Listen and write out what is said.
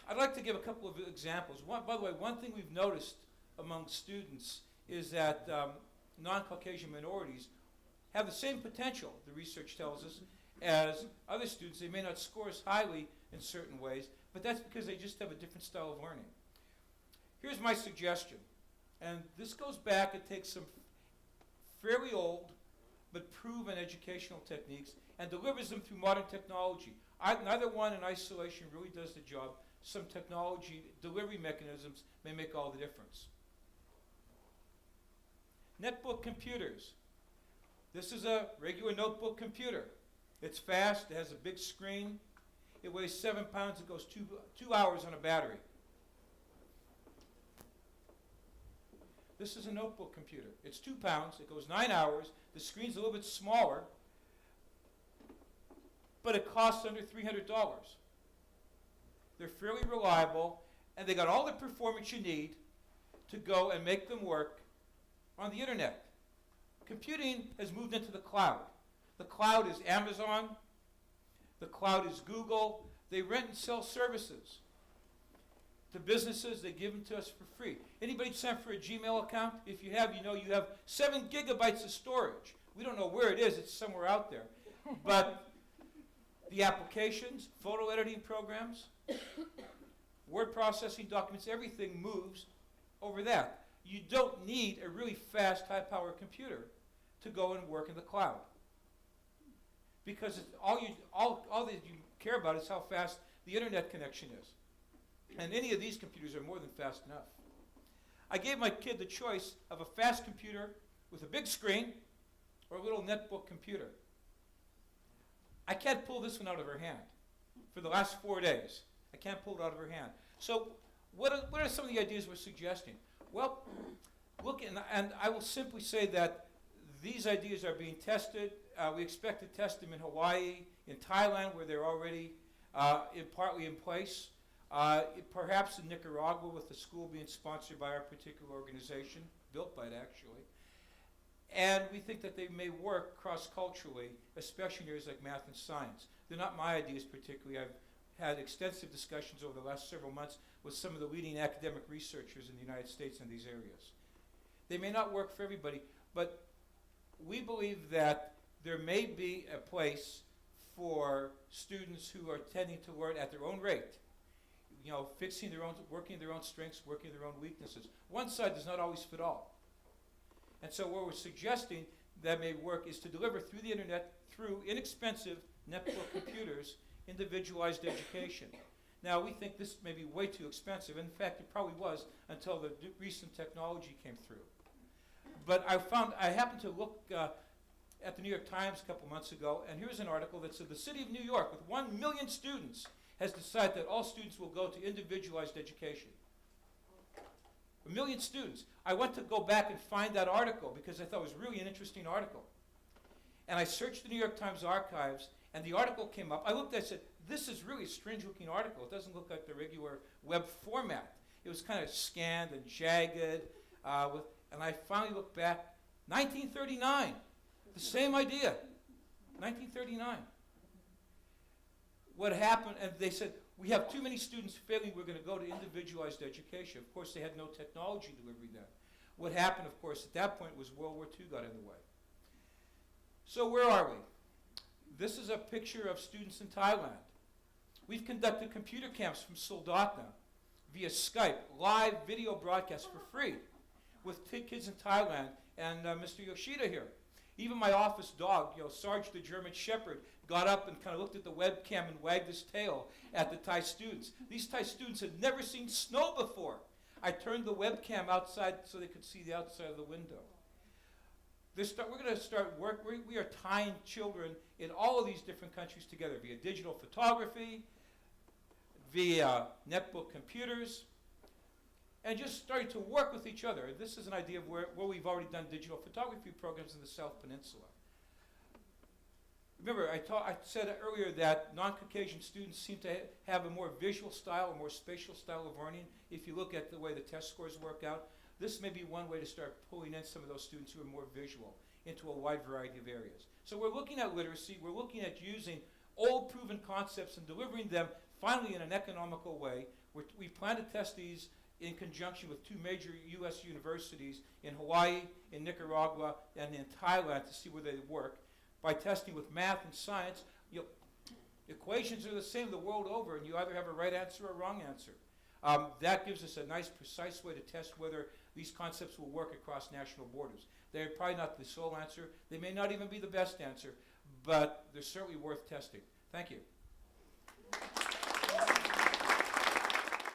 I'd like to give a couple of examples. By the way, one thing we've noticed among students is that non-Caucasian minorities have the same potential, the research tells us, as other students. They may not score as highly in certain ways, but that's because they just have a different style of learning. Here's my suggestion, and this goes back, it takes some fairly old but proven educational techniques and delivers them through modern technology. Neither one in isolation really does the job. Some technology delivery mechanisms may make all the difference. Netbook computers. This is a regular notebook computer. It's fast, it has a big screen, it weighs 7 pounds, it goes two hours on a battery. This is a notebook computer. It's 2 pounds, it goes 9 hours, the screen's a little bit smaller, but it costs under $300. They're fairly reliable, and they got all the performance you need to go and make them work on the internet. Computing has moved into the cloud. The cloud is Amazon. The cloud is Google. They rent and sell services to businesses. They give them to us for free. Anybody sign for a Gmail account? If you have, you know you have 7 gigabytes of storage. We don't know where it is. It's somewhere out there. But the applications, photo editing programs, word processing documents, everything moves over that. You don't need a really fast, high-powered computer to go and work in the cloud. Because it's all that you care about is how fast the internet connection is. And any of these computers are more than fast enough. I gave my kid the choice of a fast computer with a big screen or a little netbook computer. I can't pull this one out of her hand. For the last 4 days, I can't pull it out of her hand. So what are some of the ideas we're suggesting? Well, look, and I will simply say that these ideas are being tested. We expect to test them in Hawaii, in Thailand, where they're already partly in place, perhaps in Nicaragua, with the school being sponsored by our particular organization, built by it actually. And we think that they may work cross-culturally, especially in areas like math and science. They're not my ideas particularly. I've had extensive discussions over the last several months with some of the leading academic researchers in the United States in these areas. They may not work for everybody, but we believe that there may be a place for students who are tending to learn at their own rate, you know, working their own strengths, working their own weaknesses. One size does not always fit all. And so what we're suggesting that may work is to deliver through the internet, through inexpensive netbook computers, individualized education. Now, we think this may be way too expensive. In fact, it probably was until the recent technology came through. But I happened to look at the New York Times a couple months ago, and here's an article that said the city of New York, with 1 million students, has decided that all students will go to individualized education. 1 million students. I went to go back and find that article because I thought it was really an interesting article. And I searched the New York Times archives, and the article came up. I looked at it and said, this is really a strange-looking article. It doesn't look like the regular web format. It was kind of scanned and jagged. And I finally looked back, 1939, the same idea, 1939. What happened, and they said, we have too many students failing, we're going to go to individualized education. Of course, they had no technology delivery then. What happened, of course, at that point was World War II got in the way. So where are we? This is a picture of students in Thailand. We've conducted computer camps from Soldotna via Skype, live video broadcasts for free with kids in Thailand and Mr. Yoshida here. Even my office dog, Sarge the German Shepherd, got up and kind of looked at the webcam and wagged his tail at the Thai students. These Thai students had never seen snow before. I turned the webcam outside so they could see the outside of the window. We're going to start work. We are tying children in all of these different countries together via digital photography, via netbook computers, and just starting to work with each other. This is an idea of where we've already done digital photography programs in the South Peninsula. Remember, I said earlier that non-Caucasian students seem to have a more visual style, a more spatial style of learning. If you look at the way the test scores work out, this may be one way to start pulling in some of those students who are more visual into a wide variety of areas. So we're looking at literacy. We're looking at using old proven concepts and delivering them finally, in an economical way, we plan to test these in conjunction with 2 major U.S. universities in Hawaii, in Nicaragua, and in Thailand to see where they work. By testing with math and science, equations are the same the world over, and you either have a right answer or a wrong answer. That gives us a nice, precise way to test whether these concepts will work across national borders. They're probably not the sole answer. They may not even be the best answer, but they're certainly worth testing. Thank you.